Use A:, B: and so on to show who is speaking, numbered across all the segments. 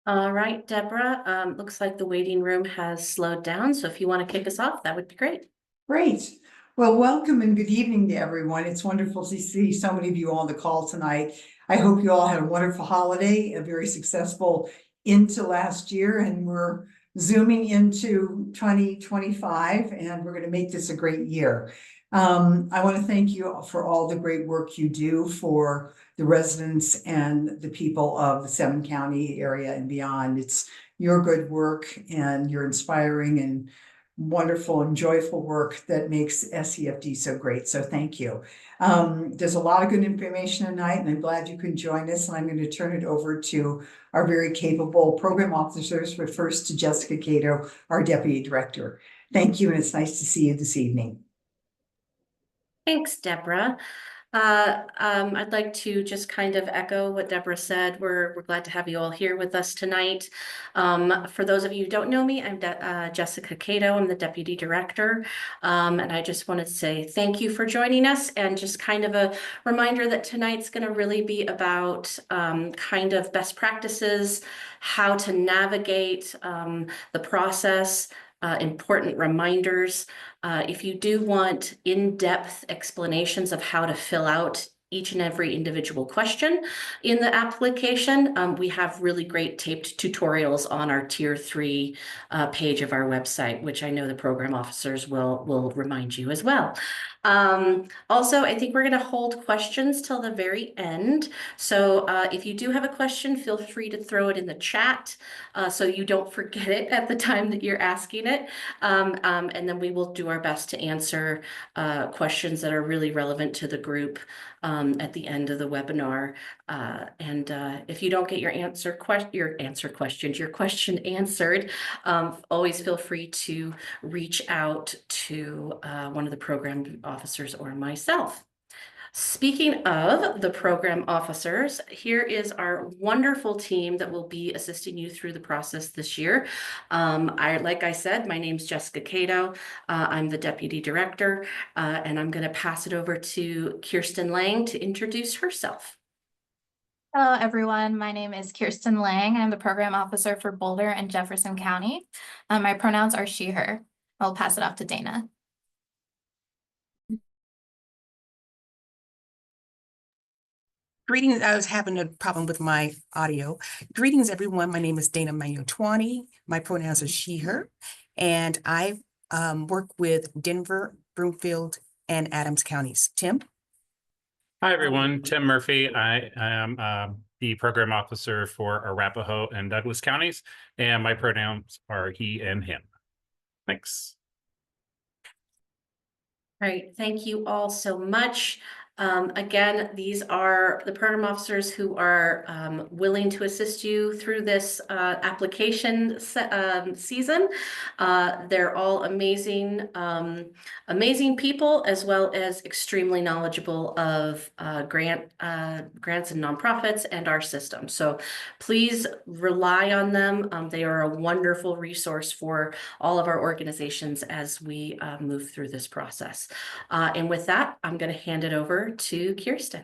A: All right, Deborah, looks like the waiting room has slowed down. So if you want to kick us off, that would be great.
B: Great. Well, welcome and good evening to everyone. It's wonderful to see so many of you on the call tonight. I hope you all had a wonderful holiday, a very successful into last year, and we're zooming into 2025, and we're going to make this a great year. I want to thank you for all the great work you do for the residents and the people of the Seven County area and beyond. It's your good work, and you're inspiring and wonderful and joyful work that makes SEFD so great. So thank you. There's a lot of good information tonight, and I'm glad you can join us. And I'm going to turn it over to our very capable program officers, but first to Jessica Cato, our Deputy Director. Thank you, and it's nice to see you this evening.
A: Thanks, Deborah. I'd like to just kind of echo what Deborah said. We're glad to have you all here with us tonight. For those of you who don't know me, I'm Jessica Cato. I'm the Deputy Director. And I just wanted to say thank you for joining us, and just kind of a reminder that tonight's going to really be about kind of best practices, how to navigate the process, important reminders. If you do want in-depth explanations of how to fill out each and every individual question in the application, we have really great taped tutorials on our Tier 3 page of our website, which I know the program officers will remind you as well. Also, I think we're going to hold questions till the very end. So if you do have a question, feel free to throw it in the chat so you don't forget it at the time that you're asking it. And then we will do our best to answer questions that are really relevant to the group at the end of the webinar. And if you don't get your question answered, always feel free to reach out to one of the program officers or myself. Speaking of the program officers, here is our wonderful team that will be assisting you through the process this year. Like I said, my name's Jessica Cato. I'm the Deputy Director, and I'm going to pass it over to Kirsten Lang to introduce herself.
C: Hello, everyone. My name is Kirsten Lang. I'm the Program Officer for Boulder and Jefferson County. My pronouns are she, her. I'll pass it off to Dana.
D: Greetings. I was having a problem with my audio. Greetings, everyone. My name is Dana Magnotwani. My pronouns are she, her, and I work with Denver, Broomfield, and Adams counties. Tim?
E: Hi, everyone. Tim Murphy. I am the program officer for Arapahoe and Douglas counties, and my pronouns are he and him. Thanks.
A: All right, thank you all so much. Again, these are the program officers who are willing to assist you through this application season. They're all amazing, amazing people, as well as extremely knowledgeable of grants and nonprofits and our system. So please rely on them. They are a wonderful resource for all of our organizations as we move through this process. And with that, I'm going to hand it over to Kirsten.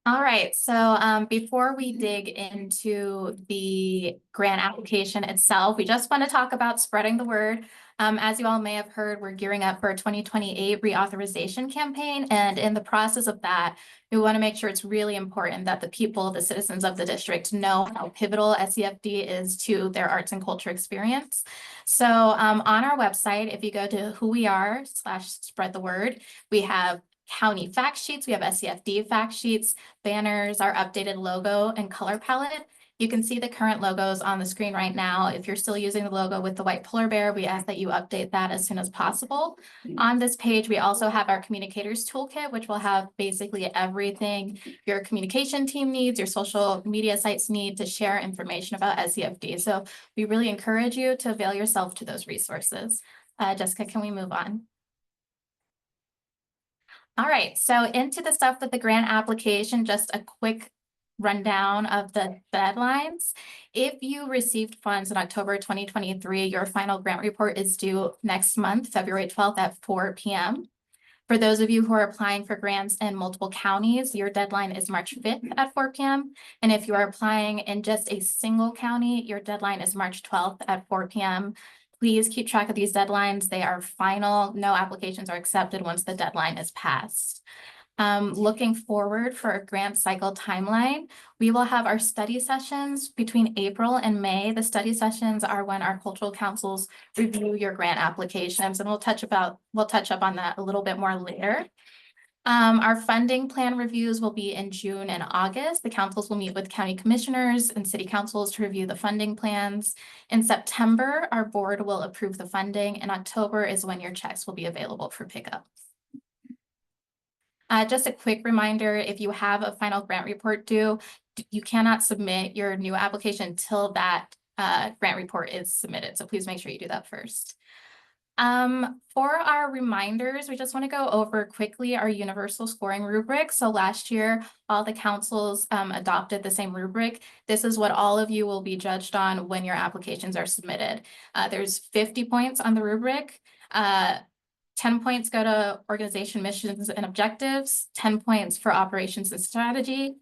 C: All right, so before we dig into the grant application itself, we just want to talk about spreading the word. As you all may have heard, we're gearing up for a 2028 reauthorization campaign, and in the process of that, we want to make sure it's really important that the people, the citizens of the district, know how pivotal SEFD is to their arts and culture experience. So on our website, if you go to whoweare/spread the word, we have county fact sheets, we have SEFD fact sheets, banners, our updated logo and color palette. You can see the current logos on the screen right now. If you're still using the logo with the white polar bear, we ask that you update that as soon as possible. On this page, we also have our communicators toolkit, which will have basically everything your communication team needs, your social media sites need to share information about SEFD. So we really encourage you to avail yourself to those resources. Jessica, can we move on? All right, so into the stuff with the grant application, just a quick rundown of the deadlines. If you received funds in October 2023, your final grant report is due next month, February 12th at 4 p.m. For those of you who are applying for grants in multiple counties, your deadline is March 5th at 4 p.m. And if you are applying in just a single county, your deadline is March 12th at 4 p.m. Please keep track of these deadlines. They are final. No applications are accepted once the deadline is passed. Looking forward for a grant cycle timeline, we will have our study sessions between April and May. The study sessions are when our cultural councils review your grant applications, and we'll touch up on that a little bit more later. Our funding plan reviews will be in June and August. The councils will meet with county commissioners and city councils to review the funding plans. In September, our board will approve the funding, and October is when your checks will be available for pickup. Just a quick reminder, if you have a final grant report due, you cannot submit your new application until that grant report is submitted. So please make sure you do that first. For our reminders, we just want to go over quickly our universal scoring rubric. So last year, all the councils adopted the same rubric. This is what all of you will be judged on when your applications are submitted. There's 50 points on the rubric. 10 points go to organization missions and objectives, 10 points for operations and strategy,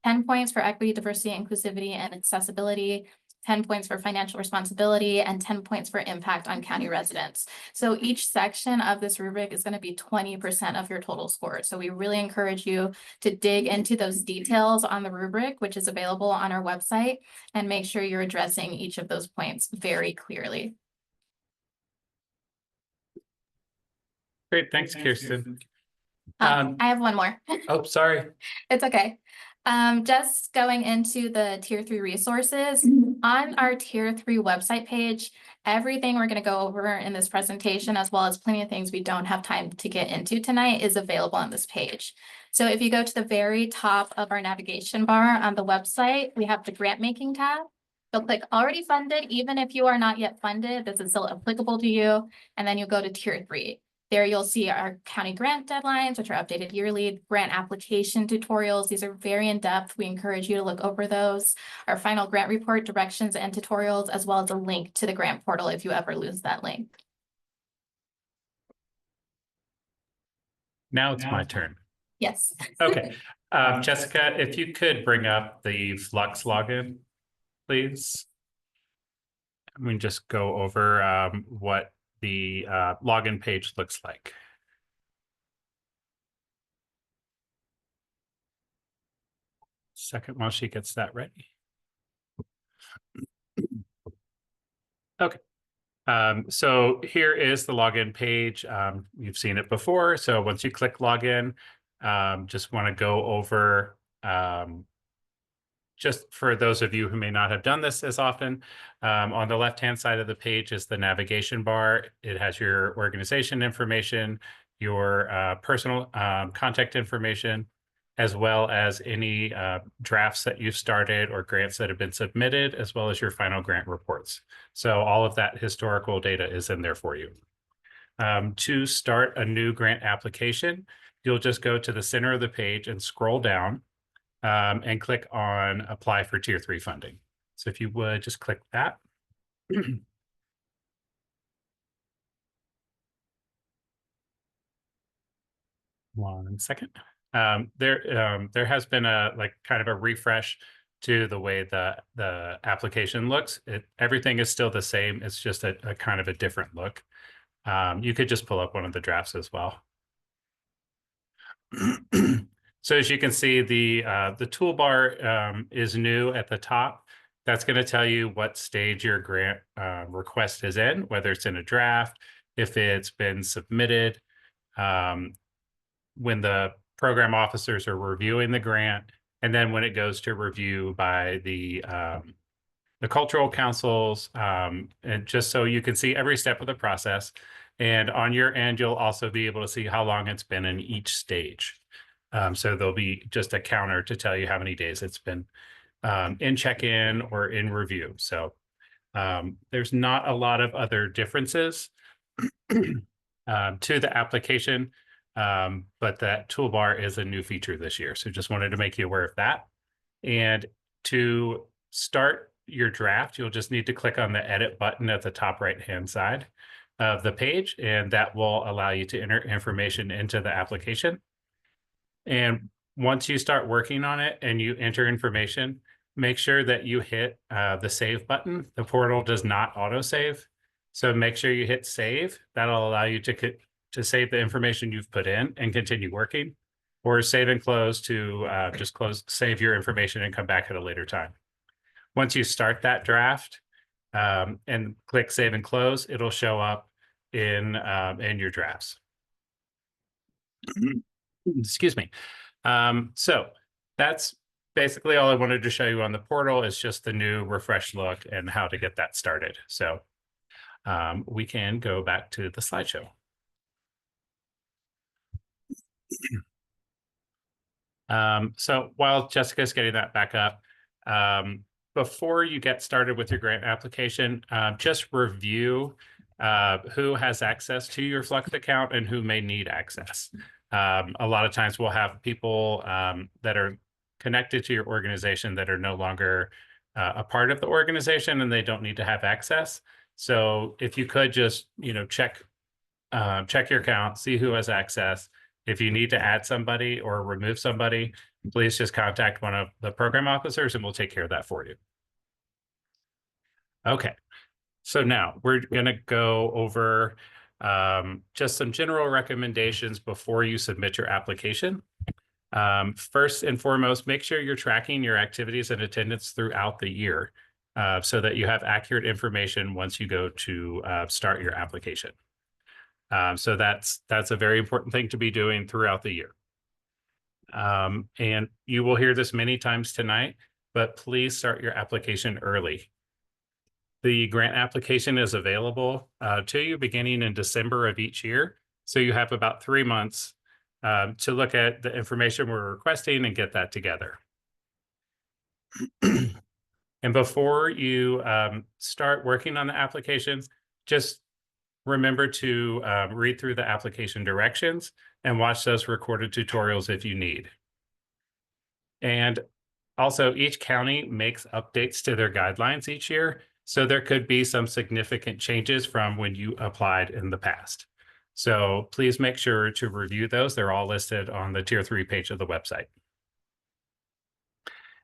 C: 10 points for equity, diversity, inclusivity, and accessibility, 10 points for financial responsibility, and 10 points for impact on county residents. So each section of this rubric is going to be 20% of your total score. So we really encourage you to dig into those details on the rubric, which is available on our website, and make sure you're addressing each of those points very clearly.
E: Great, thanks, Kirsten.
C: I have one more.
E: Oh, sorry.
C: It's okay. Just going into the Tier 3 resources, on our Tier 3 website page, everything we're going to go over in this presentation, as well as plenty of things we don't have time to get into tonight, is available on this page. So if you go to the very top of our navigation bar on the website, we have the grant making tab. You'll click already funded. Even if you are not yet funded, this is still applicable to you. And then you go to Tier 3. There you'll see our county grant deadlines, which are updated yearly, grant application tutorials. These are very in-depth. We encourage you to look over those. Our final grant report directions and tutorials, as well as a link to the grant portal if you ever lose that link.
E: Now it's my turn.
C: Yes.
E: Okay. Jessica, if you could bring up the Flux login, please. We can just go over what the login page looks like. Second while she gets that ready. Okay. So here is the login page. You've seen it before. So once you click login, just want to go over just for those of you who may not have done this as often, on the left-hand side of the page is the navigation bar. It has your organization information, your personal contact information, as well as any drafts that you've started or grants that have been submitted, as well as your final grant reports. So all of that historical data is in there for you. To start a new grant application, you'll just go to the center of the page and scroll down. And click on apply for Tier 3 funding. So if you would just click that. One second. There has been a kind of a refresh to the way the application looks. Everything is still the same. It's just a kind of a different look. You could just pull up one of the drafts as well. So as you can see, the toolbar is new at the top. That's going to tell you what stage your grant request is in, whether it's in a draft, if it's been submitted, when the program officers are reviewing the grant, and then when it goes to review by the cultural councils, and just so you can see every step of the process. And on your end, you'll also be able to see how long it's been in each stage. So there'll be just a counter to tell you how many days it's been in check-in or in review. So there's not a lot of other differences to the application, but that toolbar is a new feature this year. So just wanted to make you aware of that. And to start your draft, you'll just need to click on the edit button at the top right-hand side. of the page, and that will allow you to enter information into the application. And once you start working on it and you enter information, make sure that you hit the save button. The portal does not autosave. So make sure you hit save. That'll allow you to save the information you've put in and continue working, or save and close to just save your information and come back at a later time. Once you start that draft and click save and close, it'll show up in your drafts. Excuse me. So that's basically all I wanted to show you on the portal, is just the new refresh look and how to get that started. So we can go back to the slideshow. So while Jessica's getting that back up, before you get started with your grant application, just review who has access to your Flux account and who may need access. A lot of times we'll have people that are connected to your organization that are no longer a part of the organization, and they don't need to have access. So if you could just, check your account, see who has access. If you need to add somebody or remove somebody, please just contact one of the program officers and we'll take care of that for you. Okay, so now we're going to go over just some general recommendations before you submit your application. First and foremost, make sure you're tracking your activities and attendance throughout the year so that you have accurate information once you go to start your application. So that's a very important thing to be doing throughout the year. And you will hear this many times tonight, but please start your application early. The grant application is available to you beginning in December of each year. So you have about 3 months to look at the information we're requesting and get that together. And before you start working on the application, just remember to read through the application directions and watch those recorded tutorials if you need. And also, each county makes updates to their guidelines each year, so there could be some significant changes from when you applied in the past. So please make sure to review those. They're all listed on the Tier 3 page of the website.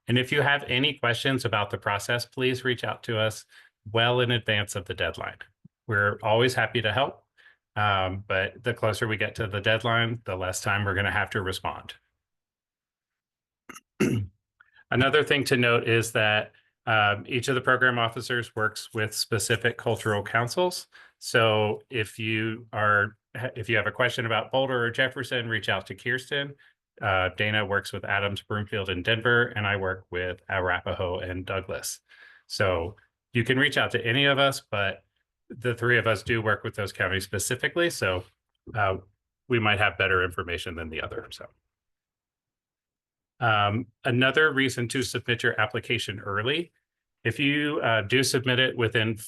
E: And if you have any questions about the process, please reach out to us well in advance of the deadline. We're always happy to help, but the closer we get to the deadline, the less time we're going to have to respond. Another thing to note is that each of the program officers works with specific cultural councils. So if you have a question about Boulder or Jefferson, reach out to Kirsten. Dana works with Adams, Broomfield, and Denver, and I work with Arapahoe and Douglas. So you can reach out to any of us, but the 3 of us do work with those counties specifically. So we might have better information than the other. So another reason to submit your application early, if you do submit it within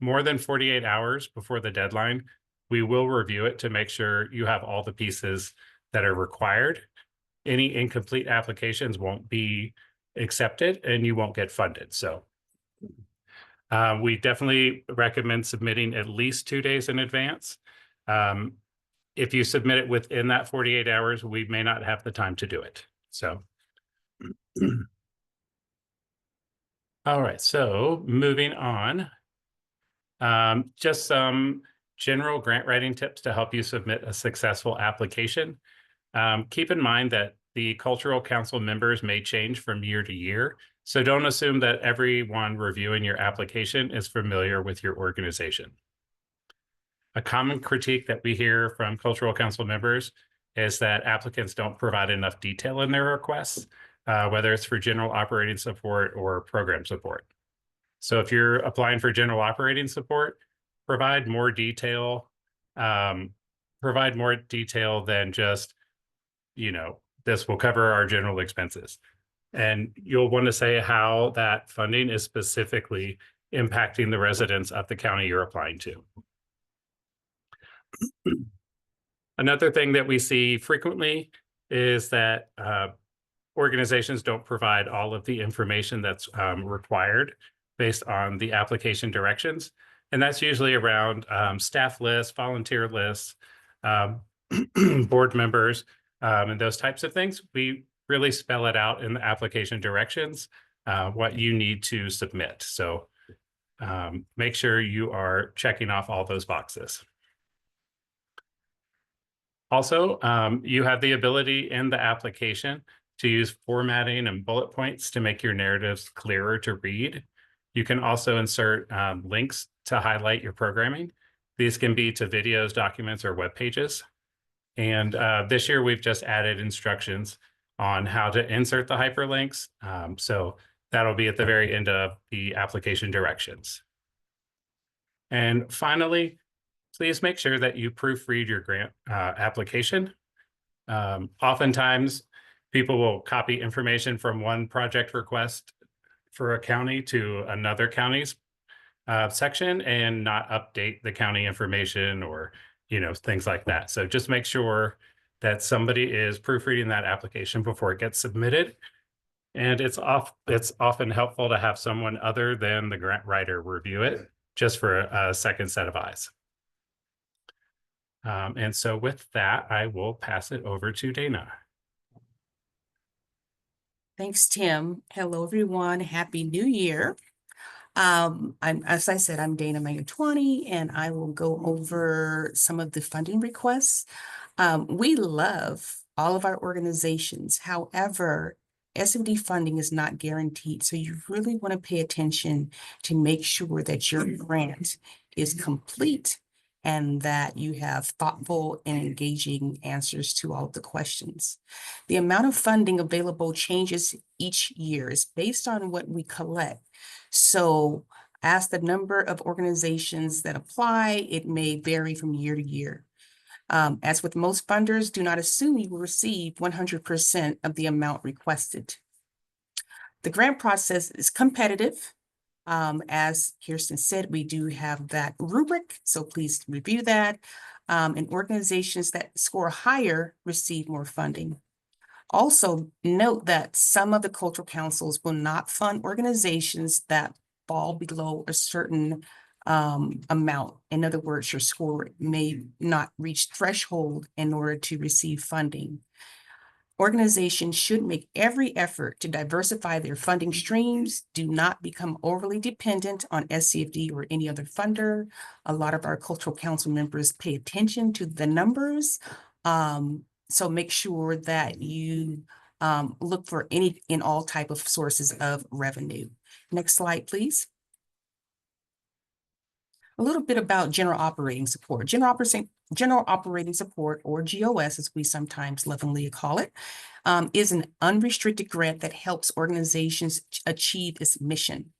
E: more than 48 hours before the deadline, we will review it to make sure you have all the pieces that are required. Any incomplete applications won't be accepted and you won't get funded. So we definitely recommend submitting at least 2 days in advance. If you submit it within that 48 hours, we may not have the time to do it. So, all right, so moving on, just some general grant writing tips to help you submit a successful application. Keep in mind that the cultural council members may change from year to year, so don't assume that everyone reviewing your application is familiar with your organization. A common critique that we hear from cultural council members is that applicants don't provide enough detail in their requests, whether it's for general operating support or program support. So if you're applying for general operating support, provide more detail than just, this will cover our general expenses. And you'll want to say how that funding is specifically impacting the residents of the county you're applying to. Another thing that we see frequently is that organizations don't provide all of the information that's required based on the application directions. And that's usually around staff lists, volunteer lists, um, board members, and those types of things. We really spell it out in the application directions, what you need to submit. So make sure you are checking off all those boxes. Also, you have the ability in the application to use formatting and bullet points to make your narratives clearer to read. You can also insert links to highlight your programming. These can be to videos, documents, or web pages. And this year, we've just added instructions on how to insert the hyperlinks. So that'll be at the very end of the application directions. And finally, please make sure that you proofread your grant application. Oftentimes, people will copy information from one project request for a county to another county's section and not update the county information or things like that. So just make sure that somebody is proofreading that application before it gets submitted. And it's often helpful to have someone other than the grant writer review it, just for a second set of eyes. And so with that, I will pass it over to Dana.
D: Thanks, Tim. Hello, everyone. Happy New Year. As I said, I'm Dana Mayo 20, and I will go over some of the funding requests. We love all of our organizations. However, SFD funding is not guaranteed. So you really want to pay attention to make sure that your grant is complete and that you have thoughtful and engaging answers to all of the questions. The amount of funding available changes each year. It's based on what we collect. So as the number of organizations that apply, it may vary from year to year. As with most funders, do not assume you will receive 100% of the amount requested. The grant process is competitive. As Kirsten said, we do have that rubric, so please review that. And organizations that score higher receive more funding. Also, note that some of the cultural councils will not fund organizations that fall below a certain amount. In other words, your score may not reach threshold in order to receive funding. Organizations should make every effort to diversify their funding streams. Do not become overly dependent on SCFD or any other funder. A lot of our cultural council members pay attention to the numbers. So make sure that you look for any and all type of sources of revenue. Next slide, please. A little bit about general operating support. General operating support, or GOS, as we sometimes lovingly call it, is an unrestricted grant that helps organizations achieve its mission.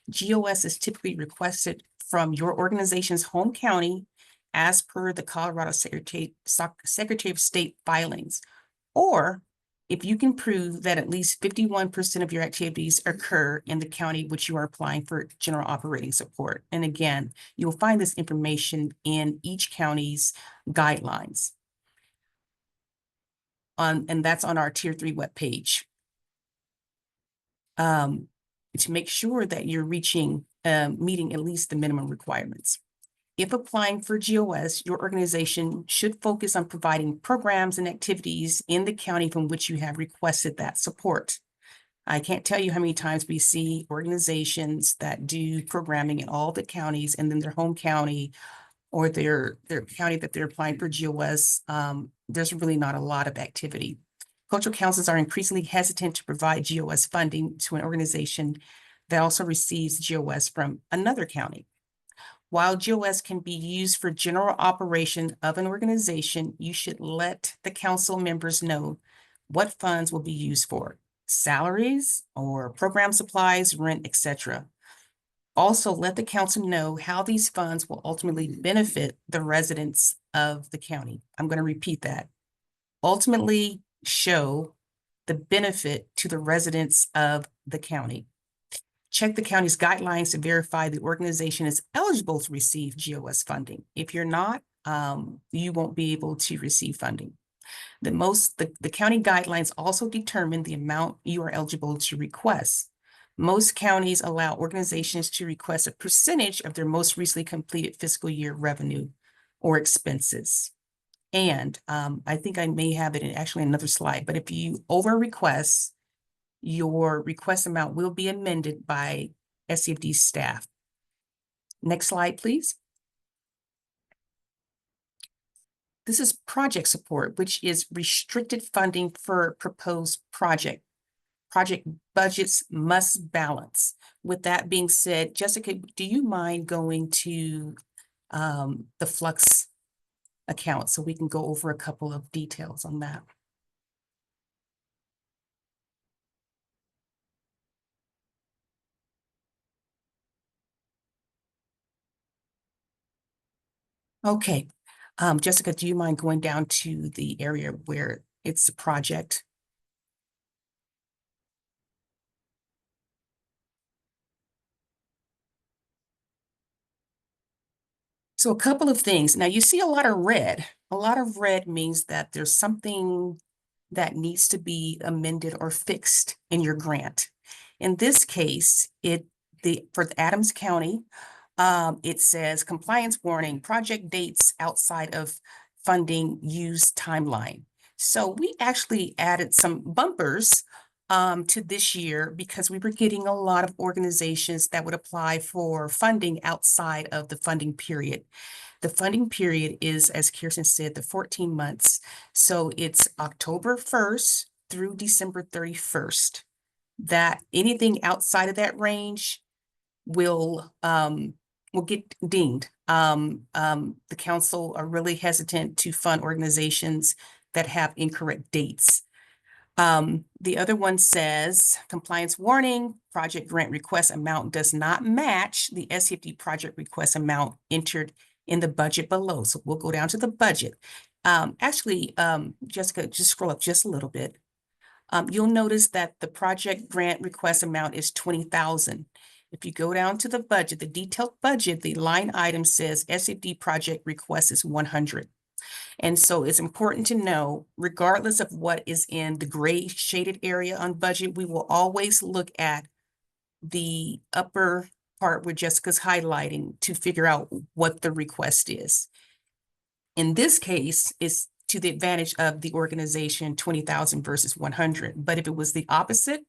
D: GOS is typically requested from your organization's home county as per the Colorado Secretary of State filings, or if you can prove that at least 51% of your activities occur in the county which you are applying for general operating support. And again, you'll find this information in each county's guidelines. And that's on our Tier 3 webpage. To make sure that you're meeting at least the minimum requirements. If applying for GOS, your organization should focus on providing programs and activities in the county from which you have requested that support. I can't tell you how many times we see organizations that do programming in all the counties, and then their home county or their county that they're applying for GOS, there's really not a lot of activity. Cultural councils are increasingly hesitant to provide GOS funding to an organization that also receives GOS from another county. While GOS can be used for general operation of an organization, you should let the council members know what funds will be used for: salaries or program supplies, rent, etc. Also, let the council know how these funds will ultimately benefit the residents of the county. I'm going to repeat that. Ultimately show the benefit to the residents of the county. Check the county's guidelines to verify the organization is eligible to receive GOS funding. If you're not, you won't be able to receive funding. The county guidelines also determine the amount you are eligible to request. Most counties allow organizations to request a percentage of their most recently completed fiscal year revenue or expenses. And I think I may have it in actually another slide, but if you over request, your request amount will be amended by SCFD staff. Next slide, please. This is project support, which is restricted funding for proposed project. Project budgets must balance. With that being said, Jessica, do you mind going to the Flux account so we can go over a couple of details on that? Okay. Jessica, do you mind going down to the area where it's a project? So a couple of things. Now you see a lot of red. A lot of red means that there's something that needs to be amended or fixed in your grant. In this case, for Adams County, it says compliance warning, project dates outside of funding use timeline. So we actually added some bumpers to this year because we were getting a lot of organizations that would apply for funding outside of the funding period. The funding period is, as Kirsten said, the 14 months. So it's October 1st through December 31st. That anything outside of that range will get dinged. The council are really hesitant to fund organizations that have incorrect dates. The other one says compliance warning, project grant request amount does not match the SCFD project request amount entered in the budget below. So we'll go down to the budget. Jessica, just scroll up just a little bit. You'll notice that the project grant request amount is $20,000. If you go down to the budget, the detailed budget, the line item says SCFD project request is 100. And so it's important to know, regardless of what is in the gray shaded area on budget, we will always look at the upper part where Jessica's highlighting to figure out what the request is. In this case, it's to the advantage of the organization, 20,000 versus 100. But if it was the opposite,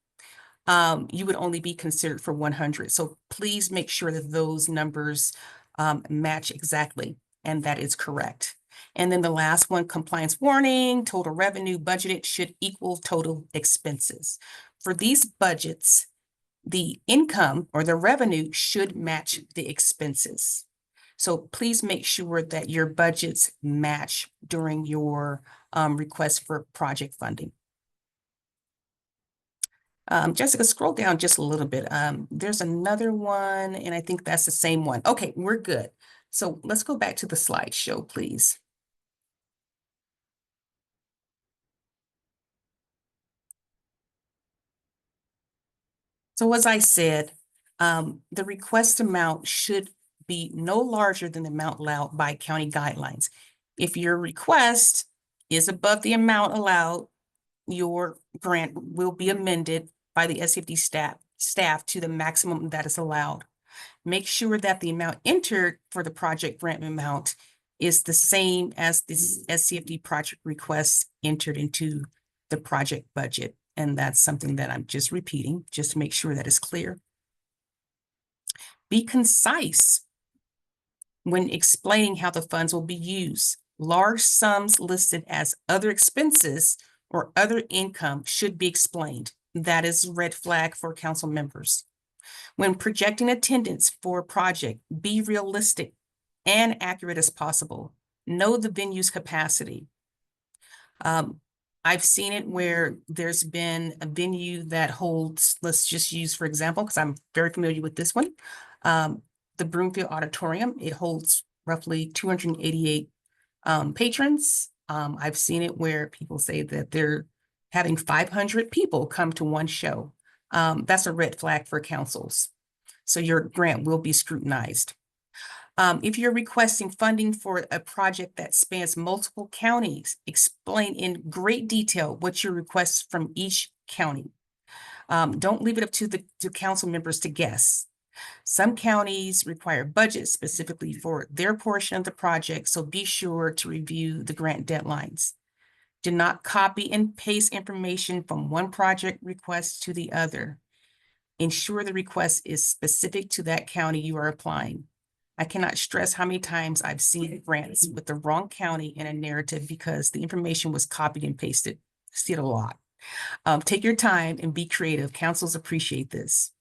D: you would only be considered for 100. So please make sure that those numbers match exactly, and that is correct. And then the last one, compliance warning, total revenue budgeted should equal total expenses. For these budgets, the income or the revenue should match the expenses. So please make sure that your budgets match during your request for project funding. Jessica, scroll down just a little bit. There's another one, and I think that's the same one. Okay, we're good. So let's go back to the slideshow, please. So as I said, the request amount should be no larger than the amount allowed by county guidelines. If your request is above the amount allowed, your grant will be amended by the SCFD staff to the maximum that is allowed. Make sure that the amount entered for the project grant amount is the same as the SCFD project request entered into the project budget. And that's something that I'm just repeating, just to make sure that is clear. Be concise when explaining how the funds will be used. Large sums listed as other expenses or other income should be explained. That is a red flag for council members. When projecting attendance for a project, be realistic and accurate as possible. Know the venue's capacity. I've seen it where there's been a venue that holds, let's just use, for example, because I'm very familiar with this one, the Broomfield Auditorium. It holds roughly 288 patrons. I've seen it where people say that they're having 500 people come to one show. That's a red flag for councils. So your grant will be scrutinized. If you're requesting funding for a project that spans multiple counties, explain in great detail what your request from each county. Don't leave it up to council members to guess. Some counties require budgets specifically for their portion of the project, so be sure to review the grant deadlines. Do not copy and paste information from one project request to the other. Ensure the request is specific to that county you are applying. I cannot stress how many times I've seen grants with the wrong county in a narrative because the information was copied and pasted. See it a lot. Take your time and be creative. Councils appreciate this.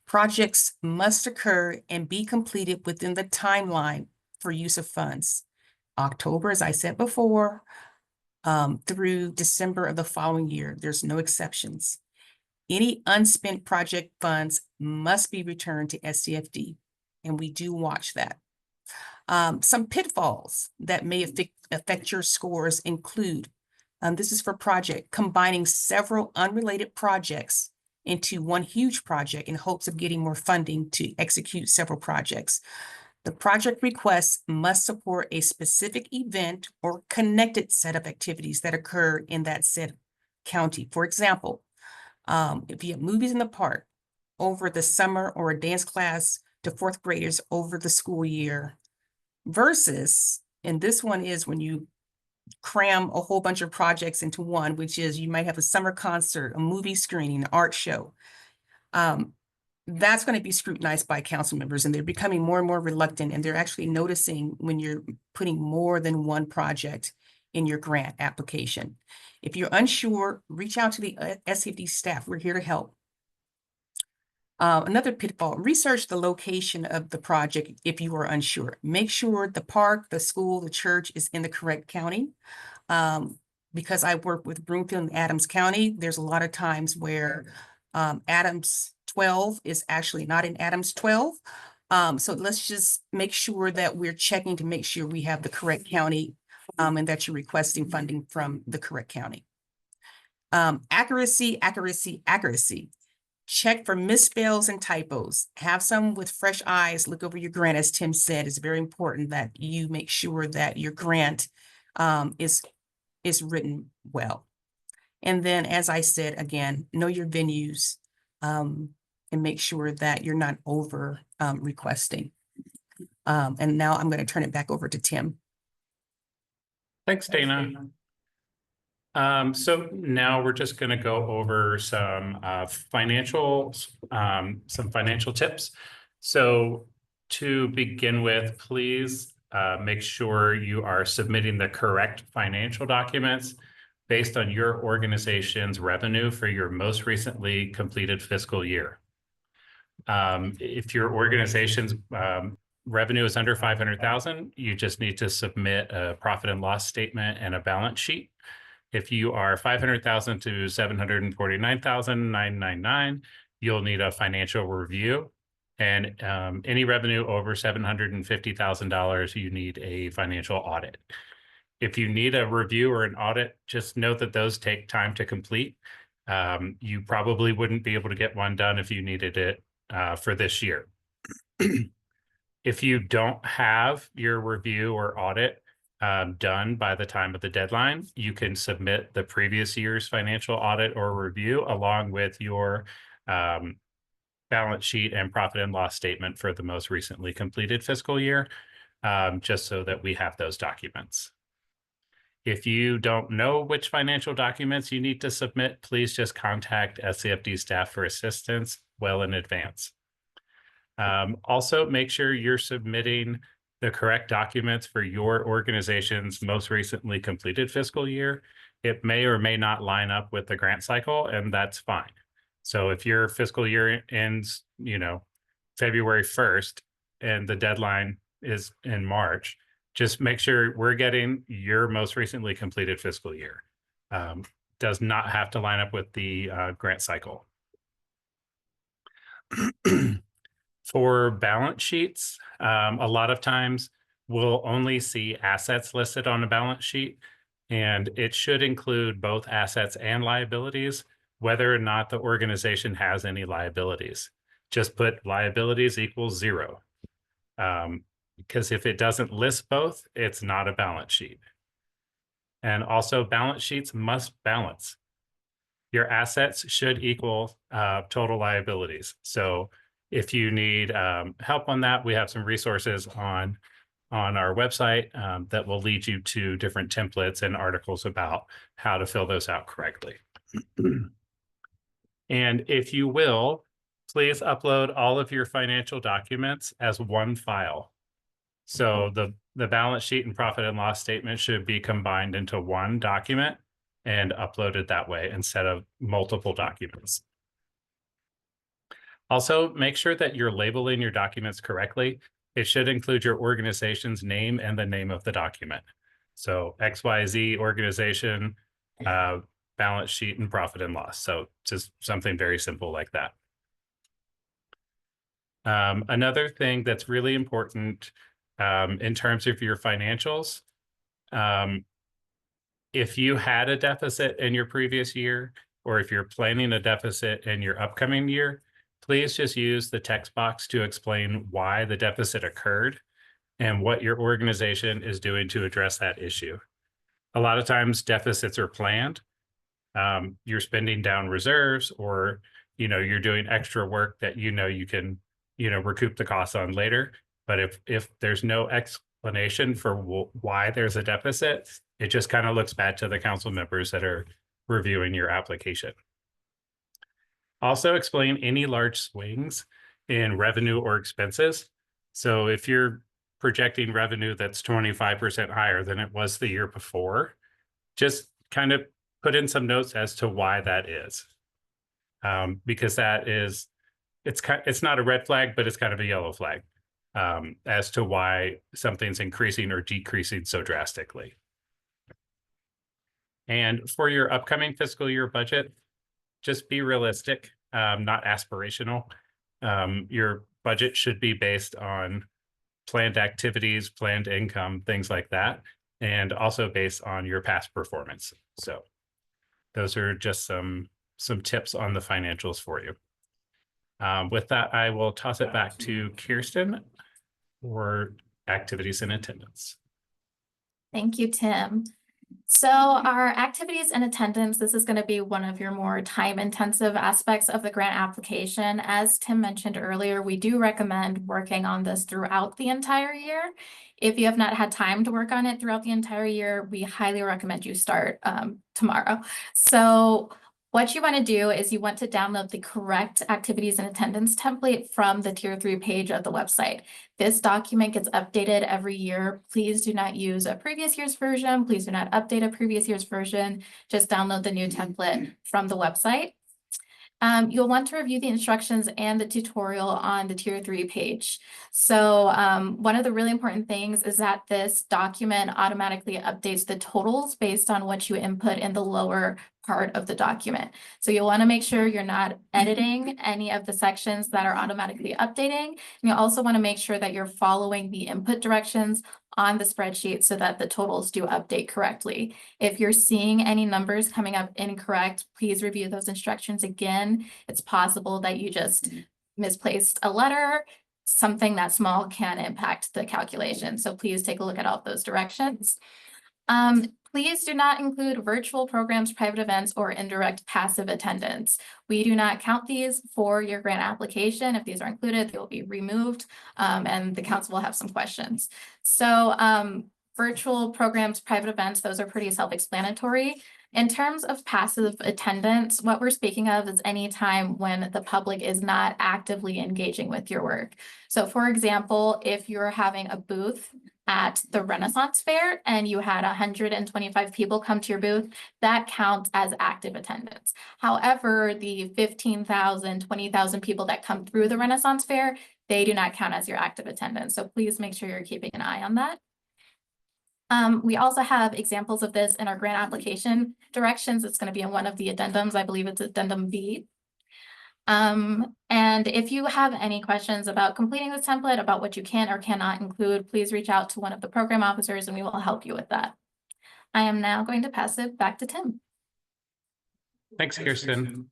D: Projects must occur and be completed within the timeline for use of funds. October, as I said before, through December of the following year. There's no exceptions. Any unspent project funds must be returned to SCFD, and we do watch that. Some pitfalls that may affect your scores include, this is for project, combining several unrelated projects into one huge project in hopes of getting more funding to execute several projects. The project requests must support a specific event or connected set of activities that occur in that said county. For example, if you have movies in the park over the summer or a dance class to fourth graders over the school year versus, and this one is when you cram a whole bunch of projects into one, which is you might have a summer concert, a movie screening, an art show. That's going to be scrutinized by council members, and they're becoming more and more reluctant, and they're actually noticing when you're putting more than one project in your grant application. If you're unsure, reach out to the SCFD staff. We're here to help. Another pitfall, research the location of the project if you are unsure. Make sure the park, the school, the church is in the correct county. Because I work with Broomfield and Adams County, there's a lot of times where Adams 12 is actually not in Adams 12. So let's just make sure that we're checking to make sure we have the correct county and that you're requesting funding from the correct county. Accuracy, accuracy, accuracy. Check for misspells and typos. Have some with fresh eyes look over your grant. As Tim said, it's very important that you make sure that your grant is written well. And then, as I said, again, know your venues and make sure that you're not over requesting. And now I'm going to turn it back over to Tim.
E: Thanks, Dana. So now we're just going to go over some financial tips. So to begin with, please make sure you are submitting the correct financial documents based on your organization's revenue for your most recently completed fiscal year. If your organization's revenue is under 500,000, you just need to submit a profit and loss statement and a balance sheet. If you are 500,000 to 749,999, you'll need a financial review. And any revenue over $750,000, you need a financial audit. If you need a review or an audit, just note that those take time to complete. You probably wouldn't be able to get one done if you needed it for this year. If you don't have your review or audit done by the time of the deadline, you can submit the previous year's financial audit or review along with your balance sheet and profit and loss statement for the most recently completed fiscal year, just so that we have those documents. If you don't know which financial documents you need to submit, please just contact SCFD staff for assistance well in advance. Also, make sure you're submitting the correct documents for your organization's most recently completed fiscal year. It may or may not line up with the grant cycle, and that's fine. So if your fiscal year ends, February 1st, and the deadline is in March, just make sure we're getting your most recently completed fiscal year. Does not have to line up with the grant cycle. For balance sheets, a lot of times we'll only see assets listed on a balance sheet, and it should include both assets and liabilities, whether or not the organization has any liabilities. Just put liabilities equals 0. Because if it doesn't list both, it's not a balance sheet. And also balance sheets must balance. your assets should equal total liabilities. So if you need help on that, we have some resources on our website that will lead you to different templates and articles about how to fill those out correctly. And if you will, please upload all of your financial documents as one file. So the balance sheet and profit and loss statement should be combined into one document and uploaded that way instead of multiple documents. Also, make sure that you're labeling your documents correctly. It should include your organization's name and the name of the document. So XYZ organization, balance sheet, and profit and loss. So just something very simple like that. Another thing that's really important in terms of your financials, if you had a deficit in your previous year, or if you're planning a deficit in your upcoming year, please just use the text box to explain why the deficit occurred and what your organization is doing to address that issue. A lot of times deficits are planned. You're spending down reserves, or you're doing extra work that you can recoup the costs on later. But if there's no explanation for why there's a deficit, it just kind of looks bad to the council members that are reviewing your application. Also, explain any large swings in revenue or expenses. So if you're projecting revenue that's 25% higher than it was the year before, just kind of put in some notes as to why that is. Because that is, it's not a red flag, but it's kind of a yellow flag as to why something's increasing or decreasing so drastically. And for your upcoming fiscal year budget, just be realistic, not aspirational. Your budget should be based on planned activities, planned income, things like that, and also based on your past performance. So those are just some tips on the financials for you. With that, I will toss it back to Kirsten for activities and attendance.
C: Thank you, Tim. So our activities and attendance, this is going to be one of your more time-intensive aspects of the grant application. As Tim mentioned earlier, we do recommend working on this throughout the entire year. If you have not had time to work on it throughout the entire year, we highly recommend you start tomorrow. So what you want to do is you want to download the correct activities and attendance template from the Tier 3 page of the website. This document gets updated every year. Please do not use a previous year's version. Please do not update a previous year's version. Just download the new template from the website. You'll want to review the instructions and the tutorial on the Tier 3 page. So one of the really important things is that this document automatically updates the totals based on what you input in the lower part of the document. So you'll want to make sure you're not editing any of the sections that are automatically updating. And you also want to make sure that you're following the input directions on the spreadsheet so that the totals do update correctly. If you're seeing any numbers coming up incorrect, please review those instructions again. It's possible that you just misplaced a letter. Something that small can impact the calculation. So please take a look at all of those directions. Please do not include virtual programs, private events, or indirect passive attendance. We do not count these for your grant application. If these are included, they will be removed, and the council will have some questions. So virtual programs, private events, those are pretty self-explanatory. In terms of passive attendance, what we're speaking of is any time when the public is not actively engaging with your work. So for example, if you're having a booth at the Renaissance Fair and you had 125 people come to your booth, that counts as active attendance. However, the 15,000, 20,000 people that come through the Renaissance Fair, they do not count as your active attendance. So please make sure you're keeping an eye on that. We also have examples of this in our grant application directions. It's going to be in one of the addendums. I believe it's addendum B. And if you have any questions about completing this template, about what you can or cannot include, please reach out to one of the program officers and we will help you with that. I am now going to pass it back to Tim.
E: Thanks, Kirsten.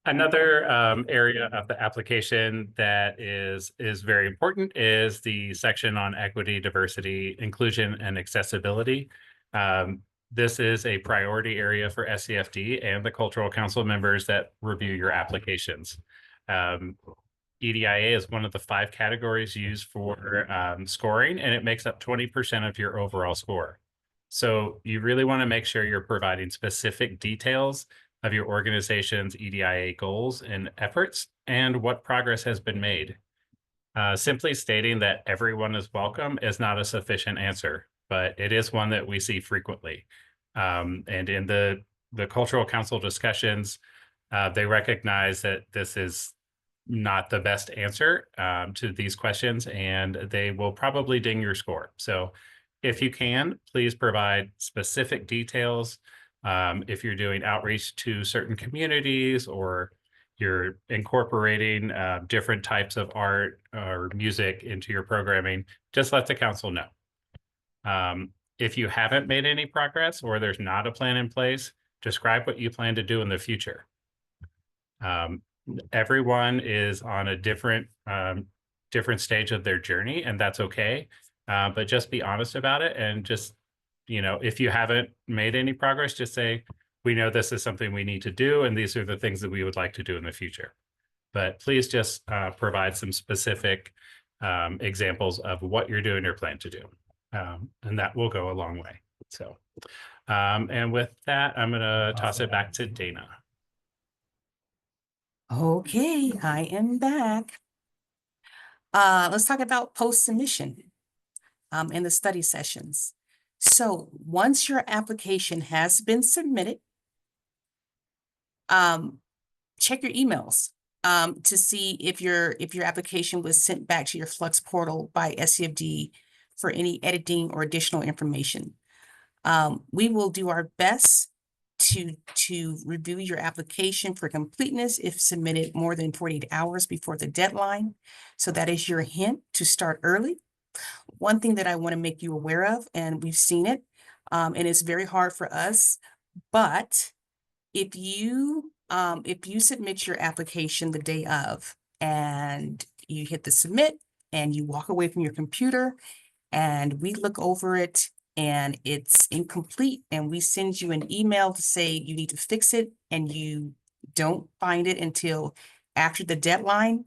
E: Another area of the application that is very important is the section on equity, diversity, inclusion, and accessibility. This is a priority area for SCFD and the Cultural Council members that review your applications. EDIA is one of the 5 categories used for scoring, and it makes up 20% of your overall score. So you really want to make sure you're providing specific details of your organization's EDIA goals and efforts and what progress has been made. Simply stating that everyone is welcome is not a sufficient answer, but it is one that we see frequently. And in the Cultural Council discussions, they recognize that this is not the best answer to these questions, and they will probably ding your score. So if you can, please provide specific details. If you're doing outreach to certain communities or you're incorporating different types of art or music into your programming, just let the council know. If you haven't made any progress or there's not a plan in place, describe what you plan to do in the future. Everyone is on a different stage of their journey, and that's okay. But just be honest about it, and just, if you haven't made any progress, just say, we know this is something we need to do, and these are the things that we would like to do in the future. But please just provide some specific examples of what you're doing or plan to do. And that will go a long way. So, and with that, I'm going to toss it back to Dana.
D: Okay, I am back. Let's talk about post-submission in the study sessions. So once your application has been submitted, check your emails to see if your application was sent back to your Flux portal by SCFD for any editing or additional information. We will do our best to review your application for completeness if submitted more than 48 hours before the deadline. So that is your hint to start early. One thing that I want to make you aware of, and we've seen it, and it's very hard for us, but if you submit your application the day of and you hit the submit and you walk away from your computer and we look over it and it's incomplete and we send you an email to say you need to fix it and you don't find it until after the deadline,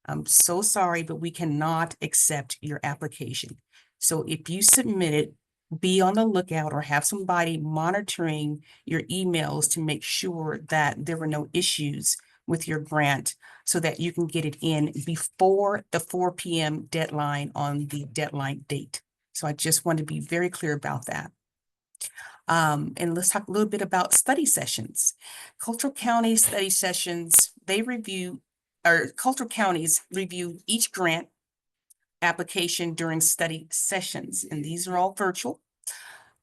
D: I'm so sorry, but we cannot accept your application. So if you submit it, be on the lookout or have somebody monitoring your emails to make sure that there were no issues with your grant so that you can get it in before the 4 p.m. deadline on the deadline date. So I just want to be very clear about that. And let's talk a little bit about study sessions. Cultural County study sessions, Cultural Counties review each grant application during study sessions, and these are all virtual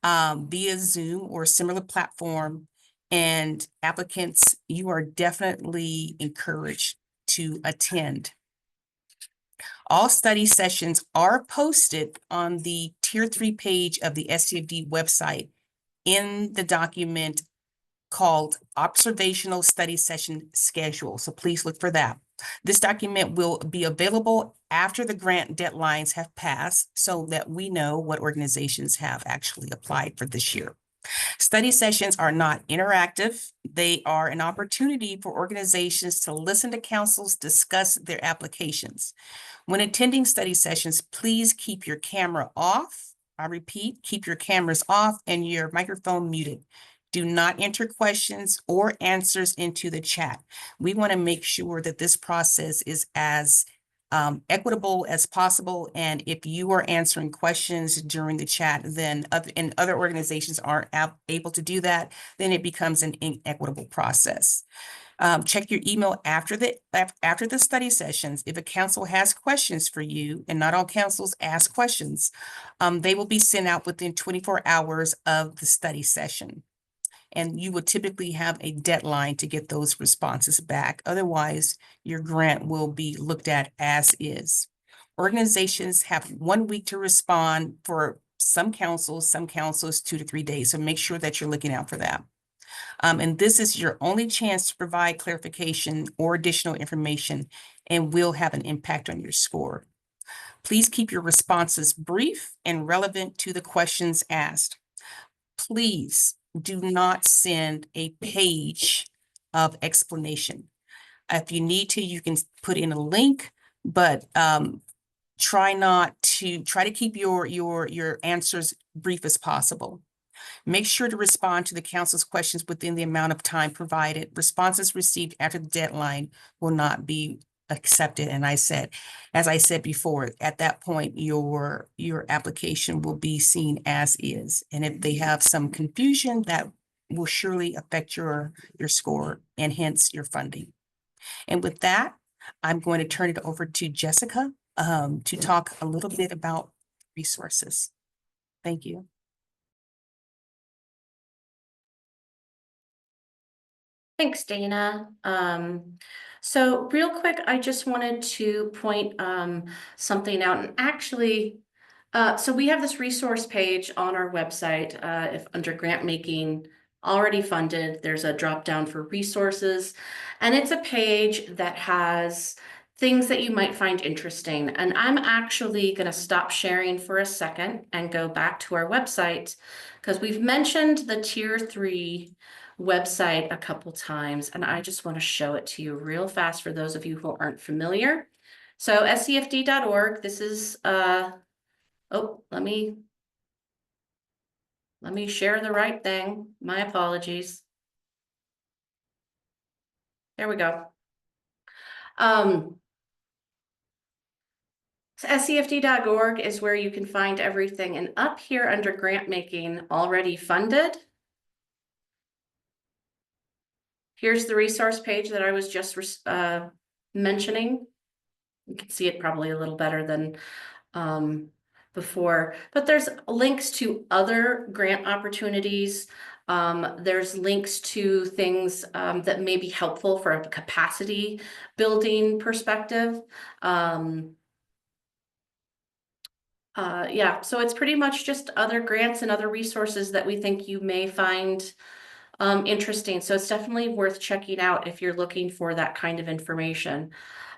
D: via Zoom or similar platform. And applicants, you are definitely encouraged to attend. All study sessions are posted on the Tier 3 page of the SCFD website in the document called Observational Study Session Schedule. So please look for that. This document will be available after the grant deadlines have passed so that we know what organizations have actually applied for this year. Study sessions are not interactive. They are an opportunity for organizations to listen to councils discuss their applications. When attending study sessions, please keep your camera off. I repeat, keep your cameras off and your microphone muted. Do not enter questions or answers into the chat. We want to make sure that this process is as equitable as possible. And if you are answering questions during the chat, then other organizations aren't able to do that, then it becomes an inequitable process. Check your email after the study sessions. If a council has questions for you, and not all councils ask questions, they will be sent out within 24 hours of the study session. And you would typically have a deadline to get those responses back. Otherwise, your grant will be looked at as is. Organizations have 1 week to respond for some councils 2 to 3 days. So make sure that you're looking out for that. And this is your only chance to provide clarification or additional information and will have an impact on your score. Please keep your responses brief and relevant to the questions asked. please do not send a page of explanation. If you need to, you can put in a link, but try to keep your answers brief as possible. Make sure to respond to the council's questions within the amount of time provided. Responses received after the deadline will not be accepted. And as I said before, at that point, your application will be seen as is. And if they have some confusion, that will surely affect your score and hence your funding. And with that, I'm going to turn it over to Jessica to talk a little bit about resources. Thank you.
A: Thanks, Dana. So real quick, I just wanted to point something out, and actually, so we have this resource page on our website. If under grant making already funded, there's a drop down for resources, and it's a page that has things that you might find interesting. And I'm actually going to stop sharing for a second and go back to our website, because we've mentioned the Tier 3 website a couple times, and I just want to show it to you real fast for those of you who aren't familiar. So scfd.org, this is oh, let me share the right thing. My apologies. There we go. So scfd.org is where you can find everything, and up here under grant making already funded, here's the resource page that I was just mentioning. You can see it probably a little better than before, but there's links to other grant opportunities. There's links to things that may be helpful for a capacity building perspective. Yeah, so it's pretty much just other grants and other resources that we think you may find interesting. So it's definitely worth checking out if you're looking for that kind of information.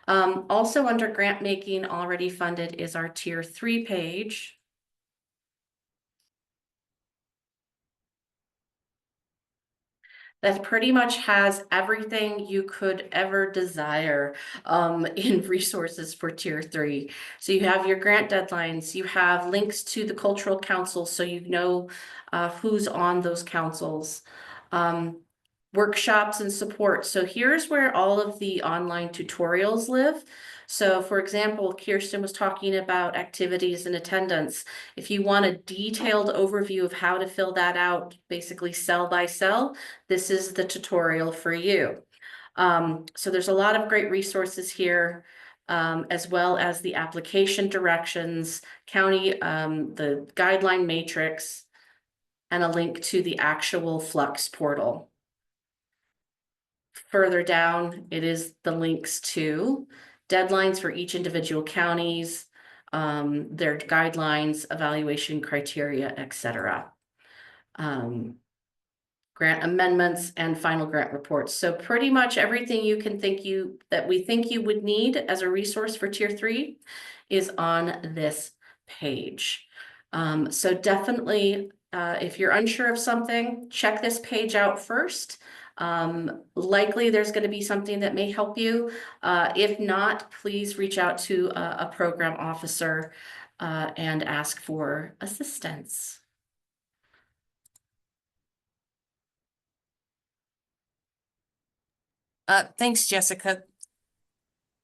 A: Also under grant making already funded is our Tier 3 page. That pretty much has everything you could ever desire in resources for Tier 3. So you have your grant deadlines, you have links to the cultural councils so you know who's on those councils. Workshops and support. So here's where all of the online tutorials live. So for example, Kirsten was talking about activities and attendance. If you want a detailed overview of how to fill that out, basically cell by cell, this is the tutorial for you. So there's a lot of great resources here, as well as the application directions, county, the guideline matrix, and a link to the actual Flux portal. Further down, it is the links to deadlines for each individual counties, their guidelines, evaluation criteria, etc. Grant amendments and final grant reports. So pretty much everything you can think that we think you would need as a resource for Tier 3 is on this page. So definitely, if you're unsure of something, check this page out first. Likely there's going to be something that may help you. If not, please reach out to a program officer and ask for assistance.
D: Thanks, Jessica.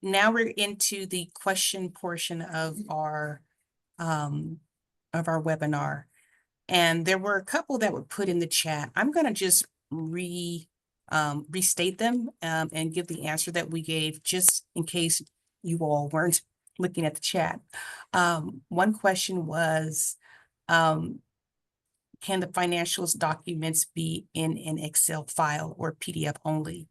D: Now we're into the question portion of our webinar. And there were a couple that were put in the chat. I'm going to just restate them and give the answer that we gave, just in case you all weren't looking at the chat. One question was, can the financials documents be in an Excel file or PDF only?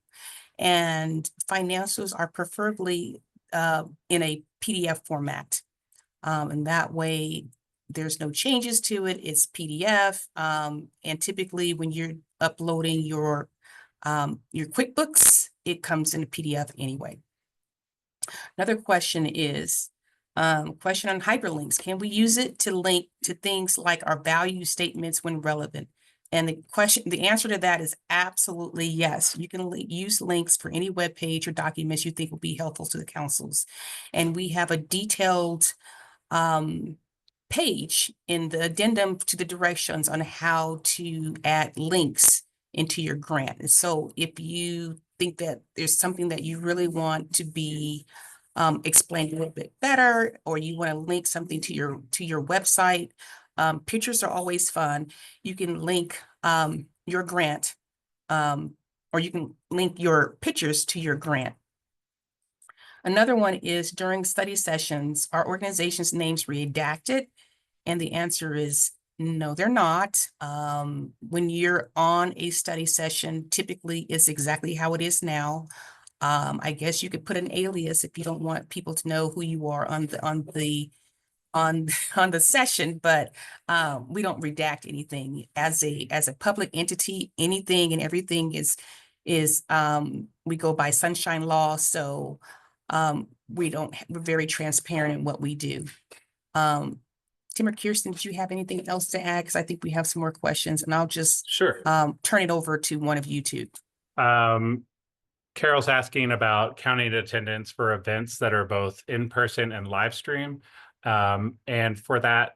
D: And financials are preferably in a PDF format. And that way there's no changes to it. It's PDF. And typically when you're uploading your QuickBooks, it comes in a PDF anyway. Another question is, question on hyperlinks. Can we use it to link to things like our value statements when relevant? And the answer to that is absolutely yes. You can use links for any web page or documents you think will be helpful to the councils. And we have a detailed page in the addendum to the directions on how to add links into your grant. And so if you think that there's something that you really want to be explained a little bit better, or you want to link something to your website, pictures are always fun. You can link your grant, or you can link your pictures to your grant. Another one is during study sessions, are organizations' names redacted? And the answer is no, they're not. When you're on a study session, typically it's exactly how it is now. I guess you could put an alias if you don't want people to know who you are on the session, but we don't redact anything as a public entity. Anything and everything is we go by sunshine law, so we're very transparent in what we do. Tim or Kirsten, did you have anything else to add? Because I think we have some more questions, and I'll just
E: Sure.
D: turn it over to one of you two.
E: Carol's asking about counting attendance for events that are both in person and live stream. And for that,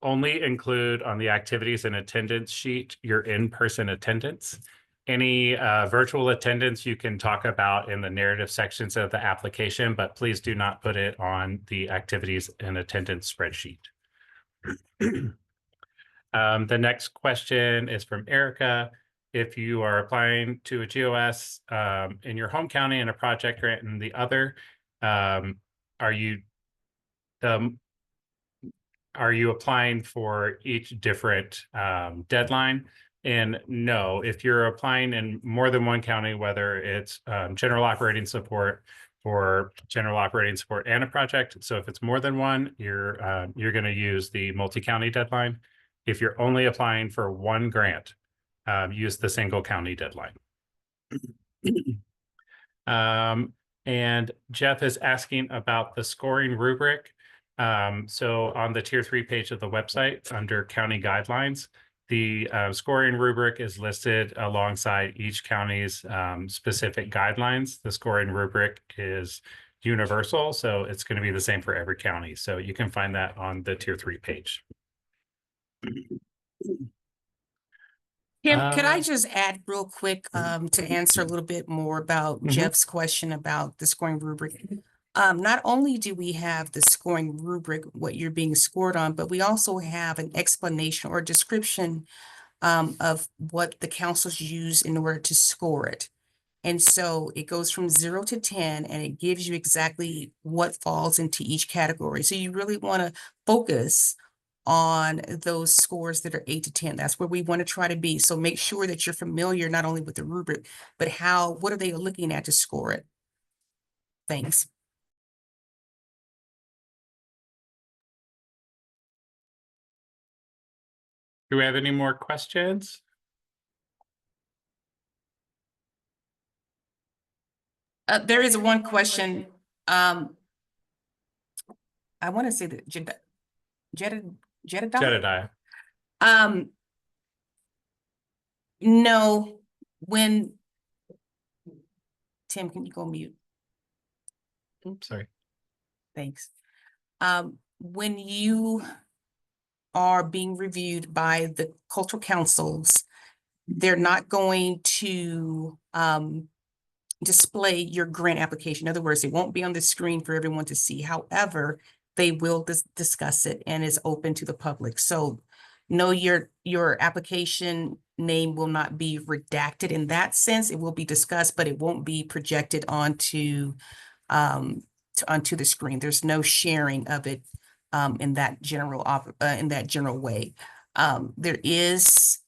E: only include on the activities and attendance sheet your in-person attendance. Any virtual attendance you can talk about in the narrative sections of the application, but please do not put it on the activities and attendance spreadsheet. The next question is from Erica. If you are applying to a GOS in your home county and a project grant in the other, are you applying for each different deadline? And no, if you're applying in more than one county, whether it's general operating support or general operating support and a project. So if it's more than one, you're going to use the multi-county deadline. If you're only applying for one grant, use the single county deadline. And Jeff is asking about the scoring rubric. So on the tier 3 page of the website under county guidelines, the scoring rubric is listed alongside each county's specific guidelines. The scoring rubric is universal, so it's going to be the same for every county. So you can find that on the tier 3 page.
D: Tim, could I just add real quick to answer a little bit more about Jeff's question about the scoring rubric? Not only do we have the scoring rubric, what you're being scored on, but we also have an explanation or description of what the councils use in order to score it. And so it goes from 0 to 10, and it gives you exactly what falls into each category. So you really want to focus on those scores that are 8 to 10. That's where we want to try to be. So make sure that you're familiar not only with the rubric, but what are they looking at to score it? Thanks.
E: Do we have any more questions?
D: There is one question. I want to say that
E: Jedediah.
D: No, Tim, can you go mute?
E: Oops, sorry.
D: Thanks. When you are being reviewed by the cultural councils, they're not going to display your grant application. In other words, it won't be on the screen for everyone to see. However, they will discuss it and is open to the public. So no, your application name will not be redacted in that sense. It will be discussed, but it won't be projected onto the screen. There's no sharing of it in that general way. There is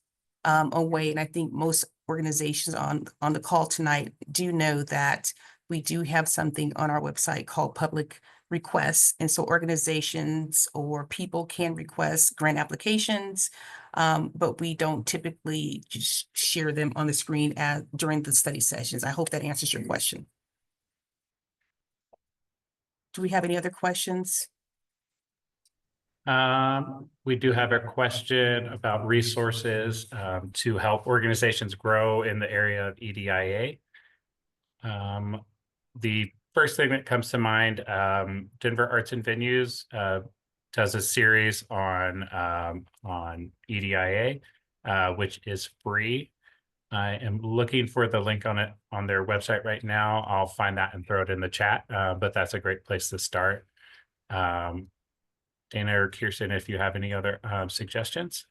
D: a way, and I think most organizations on the call tonight do know that we do have something on our website called public requests. And so organizations or people can request grant applications, but we don't typically just share them on the screen during the study sessions. I hope that answers your question. Do we have any other questions?
E: We do have a question about resources to help organizations grow in the area of EDIA. The first thing that comes to mind, Denver Arts and Venues does a series on EDIA, which is free. I am looking for the link on it on their website right now. I'll find that and throw it in the chat, but that's a great place to start. Dana or Kirsten, if you have any other suggestions.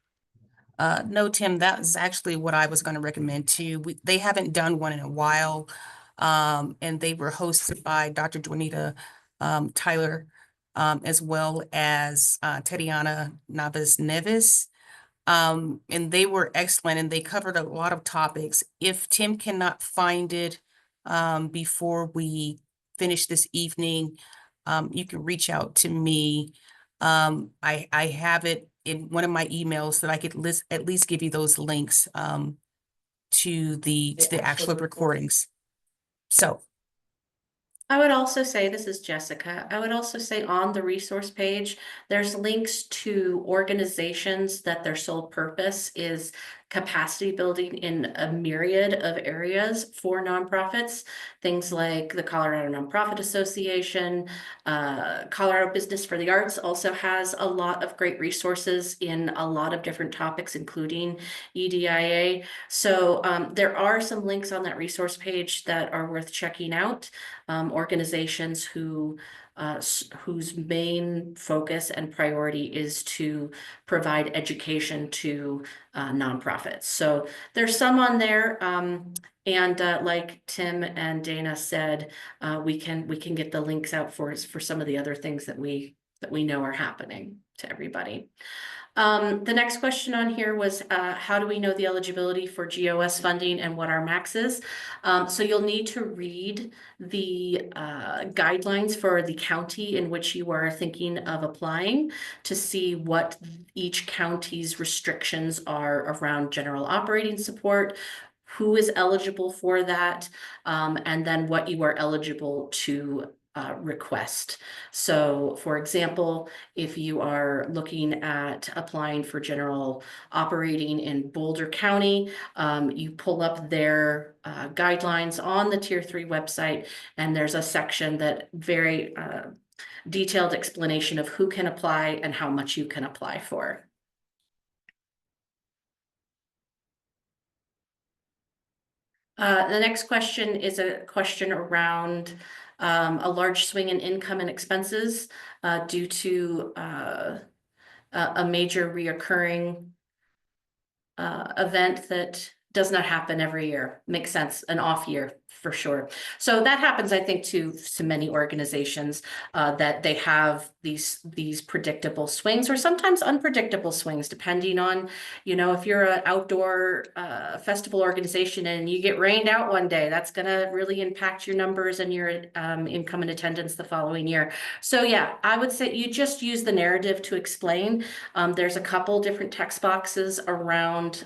D: No, Tim, that is actually what I was going to recommend too. They haven't done one in a while. And they were hosted by Dr. Juanita Tyler, as well as Tatiana Navas Neves. And they were excellent and they covered a lot of topics. If Tim cannot find it before we finish this evening, you can reach out to me. I have it in one of my emails that I could at least give you those links to the actual recordings. So
A: I would also say, this is Jessica, I would also say on the resource page, there's links to organizations that their sole purpose is capacity building in a myriad of areas for nonprofits. Things like the Colorado Nonprofit Association, Colorado Business for the Arts also has a lot of great resources in a lot of different topics, including EDIA. So there are some links on that resource page that are worth checking out. Organizations whose main focus and priority is to provide education to nonprofits. So there's some on there, and like Tim and Dana said, we can get the links out for some of the other things that we know are happening to everybody. The next question on here was, how do we know the eligibility for GOS funding and what our max is? So you'll need to read the guidelines for the county in which you are thinking of applying to see what each county's restrictions are around general operating support, who is eligible for that, and then what you are eligible to request. So for example, if you are looking at applying for general operating in Boulder County, you pull up their guidelines on the Tier 3 website, and there's a section that very detailed explanation of who can apply and how much you can apply for. The next question is a question around a large swing in income and expenses due to a major reoccurring event that does not happen every year. Makes sense, an off year for sure. So that happens, I think, to many organizations that they have these predictable swings or sometimes unpredictable swings, depending on, you know, if you're an outdoor festival organization and you get rained out one day, that's going to really impact your numbers and your income and attendance the following year. So yeah, I would say you just use the narrative to explain. There's a couple different text boxes around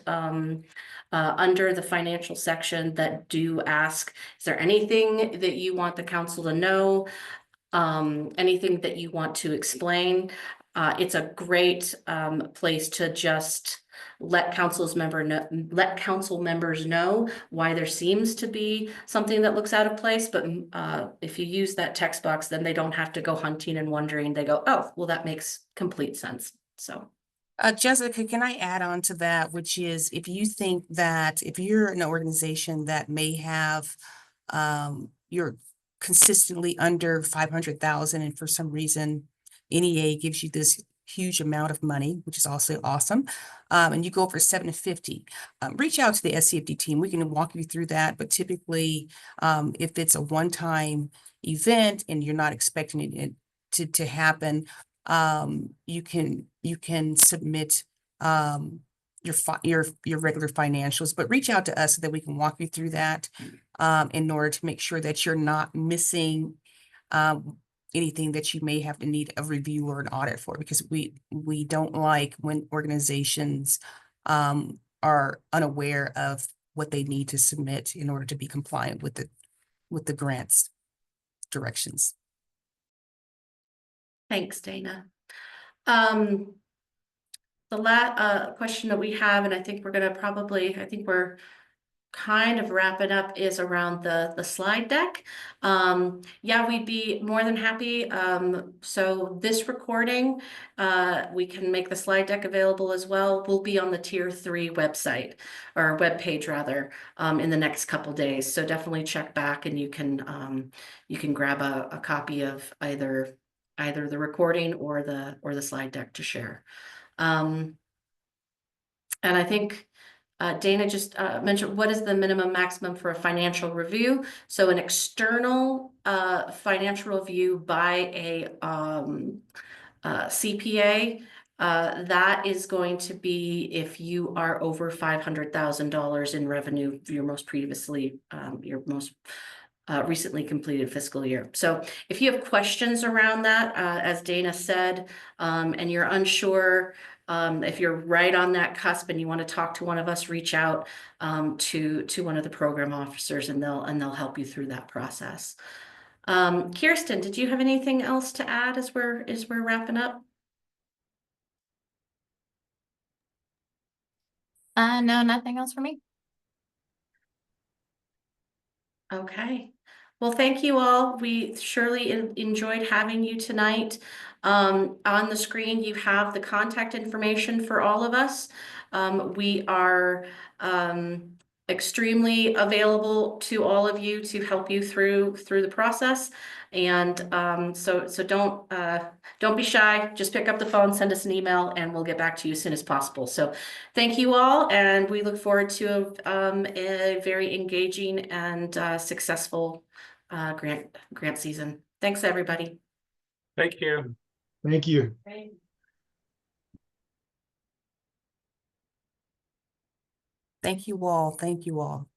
A: under the financial section that do ask, is there anything that you want the council to know? Anything that you want to explain? It's a great place to just let council members know why there seems to be something that looks out of place. But if you use that text box, then they don't have to go hunting and wondering. They go, oh, well, that makes complete sense. So.
D: Jessica, can I add on to that, which is if you think that if you're an organization that may have, you're consistently under 500,000 and for some reason NEA gives you this huge amount of money, which is also awesome, and you go for 750, reach out to the SCFD team. We can walk you through that, but typically if it's a one-time event and you're not expecting it to happen, you can submit your regular financials, but reach out to us so that we can walk you through that in order to make sure that you're not missing anything that you may have to need a review or an audit for, because we don't like when organizations are unaware of what they need to submit in order to be compliant with the grants directions.
A: Thanks, Dana. The question that we have, and I think we're gonna probably, I think we're kind of wrapping up, is around the slide deck. Yeah, we'd be more than happy. So this recording, we can make the slide deck available as well. We'll be on the Tier 3 website, or webpage rather, in the next couple days. So definitely check back, and you can grab a copy of either the recording or the slide deck to share. And I think Dana just mentioned, what is the minimum maximum for a financial review? So an external financial review by a CPA, that is going to be if you are over $500,000 in revenue, your most recently completed fiscal year. So if you have questions around that, as Dana said, and you're unsure, if you're right on that cusp and you want to talk to one of us, reach out to one of the program officers, and they'll help you through that process. Kirsten, did you have anything else to add as we're wrapping up?
C: No, nothing else for me.
A: Okay. Well, thank you all. We surely enjoyed having you tonight. On the screen, you have the contact information for all of us. We are extremely available to all of you to help you through the process. And so don't be shy. Just pick up the phone, send us an email, and we'll get back to you as soon as possible. So thank you all, and we look forward to a very engaging and successful grant season. Thanks, everybody.
E: Thank you.
F: Thank you.
D: Thank you all. Thank you all.